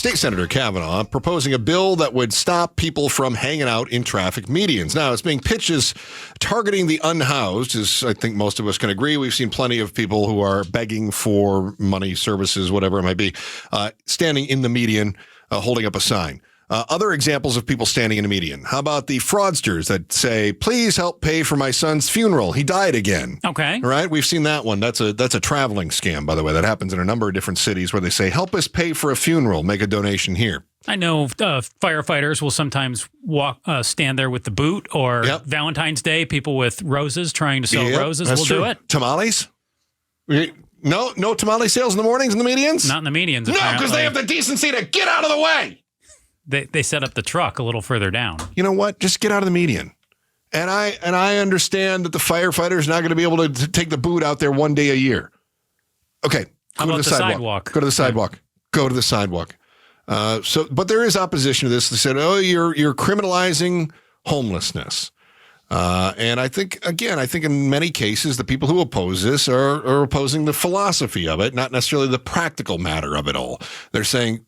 State Senator Kavanaugh proposing a bill that would stop people from hanging out in traffic medians. Now, it's being pitched as targeting the unhoused, as I think most of us can agree. We've seen plenty of people who are begging for money, services, whatever it might be, standing in the median, holding up a sign. Other examples of people standing in a median. How about the fraudsters that say, please help pay for my son's funeral. He died again. Okay. Right? We've seen that one. That's a traveling scam, by the way. That happens in a number of different cities where they say, help us pay for a funeral. Make a donation here. I know firefighters will sometimes stand there with the boot, or Valentine's Day, people with roses trying to sell roses will do it. Tamales? No tamale sales in the mornings in the medians? Not in the medians, No, apparently. because they have the decency to get out of the way. They set up the truck a little further down. You know what? Just get out of the median. And I understand that the firefighter's not going to be able to take the boot out there one day a year. Okay. How about the sidewalk? Go to the sidewalk. Go to the sidewalk. But there is opposition to this. They said, you're criminalizing homelessness. And I think in many cases, the people who oppose this are opposing the philosophy of it, not necessarily the practical matter of it all. They're saying,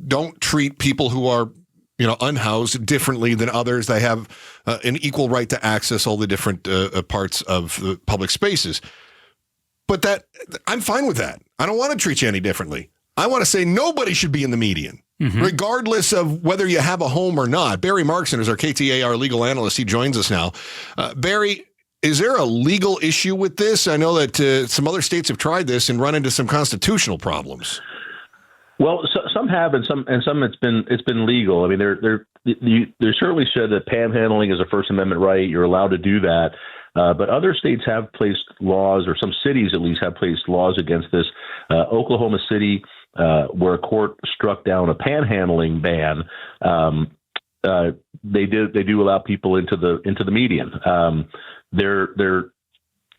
don't treat people who are, unhoused differently than others. They have an equal right to access all the different parts of the public spaces. But I'm fine with that. I don't want to treat you any differently. I want to say nobody should be in the median, regardless of whether you have a home or not. Barry Markson is our KTAR legal analyst. He joins us now. Barry, is there a legal issue with this? I know that some other states have tried this and run into some constitutional problems. Well, some have, and some it's been legal. I mean, they're certainly said that panhandling is a First Amendment right. You're allowed to do that, but other states have placed laws, or some cities at least have placed laws against this. Oklahoma City, where a court struck down a panhandling ban, they do allow people into the median.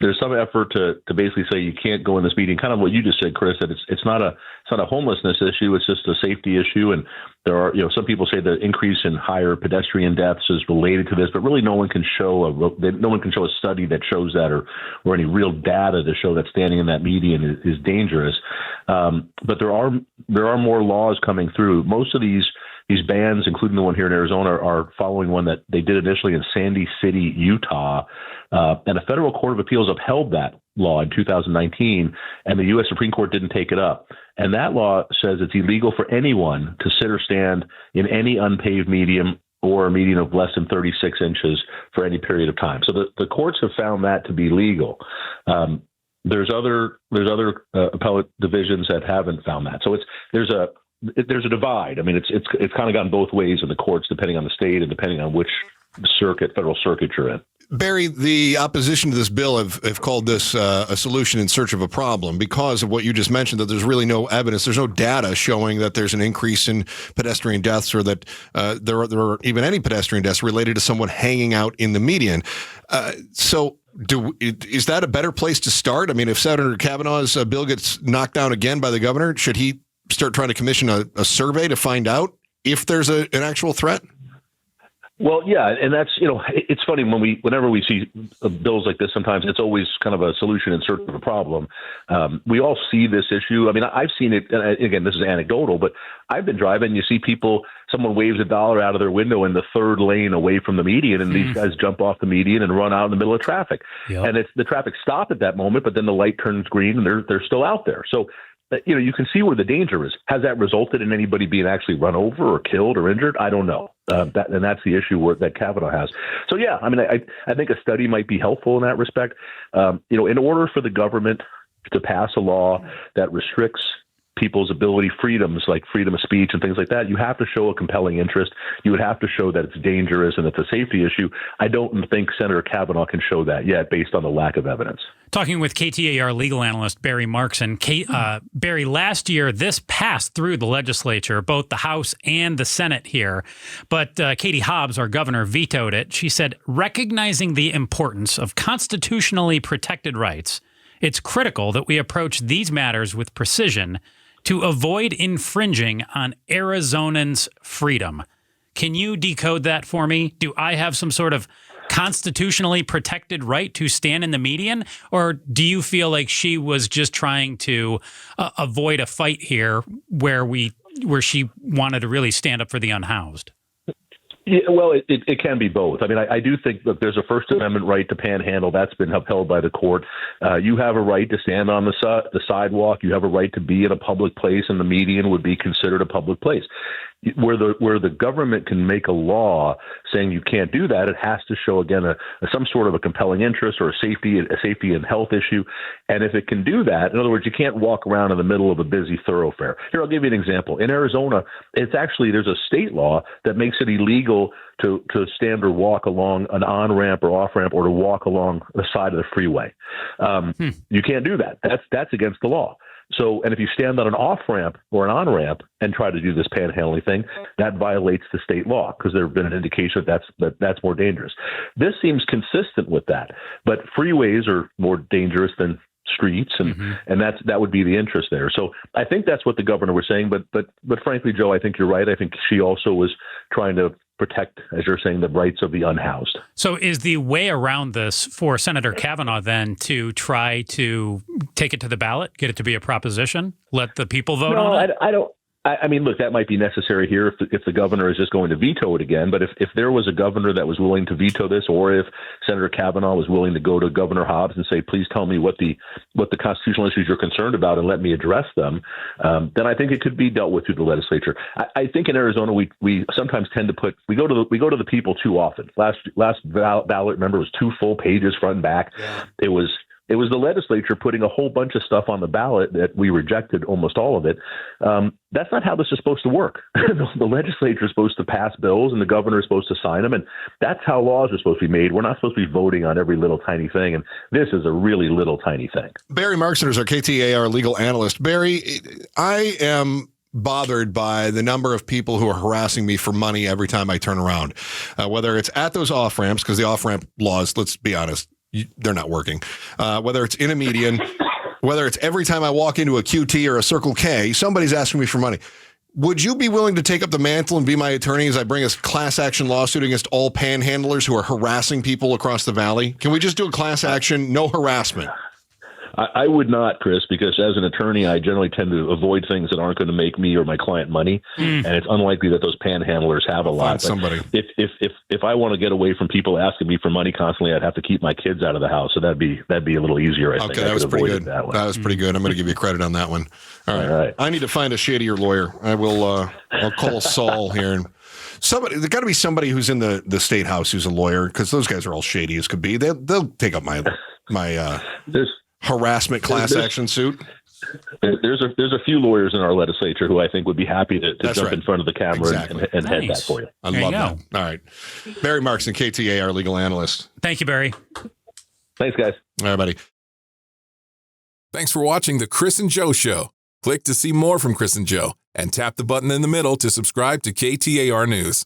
There's some effort to basically say you can't go in this median. Kind of what you just said, Chris, that it's not a homelessness issue. It's just a safety issue. And there are, some people say the increase in higher pedestrian deaths is related to this, but really no one can show a study that shows that, or any real data to show that standing in that median is dangerous. But there are more laws coming through. Most of these bans, including the one here in Arizona, are following one that they did initially in Sandy City, Utah. And a federal court of appeals upheld that law in 2019, and the U.S. Supreme Court didn't take it up. And that law says it's illegal for anyone to sit or stand in any unpaved median or a median of less than 36 inches for any period of time. So the courts have found that to be legal. There's other appellate divisions that haven't found that. So there's a divide. I mean, it's kind of gone both ways in the courts, depending on the state and depending on which federal circuit you're in. Barry, the opposition to this bill have called this a solution in search of a problem because of what you just mentioned, that there's really no evidence, there's no data showing that there's an increase in pedestrian deaths, or that there are even any pedestrian deaths related to someone hanging out in the median. So is that a better place to start? I mean, if Senator Kavanaugh's bill gets knocked down again by the governor, should he start trying to commission a survey to find out if there's an actual threat? Well, yeah, and that's, it's funny whenever we see bills like this, sometimes it's always kind of a solution in search of a problem. We all see this issue. I mean, I've seen it, and again, this is anecdotal, but I've been driving, you see someone waves $1 out of their window in the third lane away from the median, and these guys jump off the median and run out in the middle of traffic. Yep. And the traffic stopped at that moment, but then the light turns green and they're still out there. So, you can see where the danger is. Has that resulted in anybody being actually run over or killed or injured? I don't know. And that's the issue that Kavanaugh has. So, yeah, I mean, I think a study might be helpful in that respect. In order for the government to pass a law that restricts people's freedoms like freedom of speech and things like that, you have to show a compelling interest. You would have to show that it's dangerous and it's a safety issue. I don't think Senator Kavanaugh can show that yet based on the lack of evidence. Talking with KTAR legal analyst Barry Markson. Barry, last year, this passed through the legislature, both the House and the Senate here. But Katie Hobbs, our governor, vetoed it. She said, recognizing the importance of constitutionally protected rights, it's critical that we approach these matters with precision to avoid infringing on Arizonans' freedom. Can you decode that for me? Do I have some sort of constitutionally protected right to stand in the median? Or do you feel like she was just trying to avoid a fight here where we she wanted to really stand up for the unhoused? Yeah, well, it can be both. I mean, I do think that there's a First Amendment right to panhandle. That's been upheld by the court. You have a right to stand on the sidewalk. You have a right to be in a public place, and the median would be considered a public place. Where the government can make a law saying you can't do that, it has to show, again, some sort of a compelling interest or a safety and health issue. And if it can do that, in other words, you can't walk around in the middle of a busy thoroughfare. Here, I'll give you an example. In Arizona, there's a state law that makes it illegal to stand or walk along an on-ramp or off-ramp, or to walk along the side of the freeway. You can't do that. That's against the law. So, and if you stand on an off-ramp or an on-ramp and try to do this panhandling thing, that violates the state law, because there have been an indication that's more dangerous. This seems consistent with that, but freeways are more dangerous than streets, and that would be the interest there. So I think that's what the governor was saying, but frankly, Joe, I think you're right. I think she also was trying to protect, as you're saying, the rights of the unhoused. So is the way around this for Senator Kavanaugh then to try to take it to the ballot, get it to be a proposition, let the people vote on it? I don't. I mean, look, that might be necessary here if the governor is just going to veto it again. But if there was a governor that was willing to veto this, or if Senator Kavanaugh was willing to go to Governor Hobbs and say, please tell me what the constitutional issues you're concerned about and let me address them, then I think it could be dealt with through the legislature. I think in Arizona we sometimes tend to we go to the people too often. Last ballot, remember, was 2 full pages front and back. Yeah. It was the legislature putting a whole bunch of stuff on the ballot that we rejected, almost all of it. That's not how this is supposed to work. The legislature is supposed to pass bills, and the governor is supposed to sign them, and that's how laws are supposed to be made. We're not supposed to be voting on every little tiny thing, and this is a really little tiny thing. Barry Markson is our KTAR legal analyst. Barry, I am bothered by the number of people who are harassing me for money every time I turn around, whether it's at those off-ramps, because the off-ramp laws, let's be honest, they're not working. Whether it's in a median, whether it's every time I walk into a QT or a Circle K, somebody's asking me for money. Would you be willing to take up the mantle and be my attorney as I bring a class action lawsuit against all panhandlers who are harassing people across the valley? Can we just do a class action, no harassment? I would not, Chris, because as an attorney, I generally tend to avoid things that aren't going to make me or my client money, and it's unlikely that those panhandlers have a lot. Somebody. If I want to get away from people asking me for money constantly, I'd have to keep my kids out of the house, so that'd be a little easier. I think. That was pretty good. That was pretty good. I'm going to give you credit on that one. All right. I need to find a shadier lawyer. I will. I'll call Saul here and. There's got to be somebody who's in the state house who's a lawyer, because those guys are all shady as could be. They'll take up my harassment class action suit. There's a few lawyers in our legislature who I think would be happy to jump in front of the camera and head that for you. I love that. All right. Barry Markson, KTAR legal analyst. Thank you, Barry. Thanks, guys. All right, buddy. Thanks for watching The Chris and Joe Show. Click to see more from Chris and Joe, and tap the button in the middle to subscribe to KTAR News.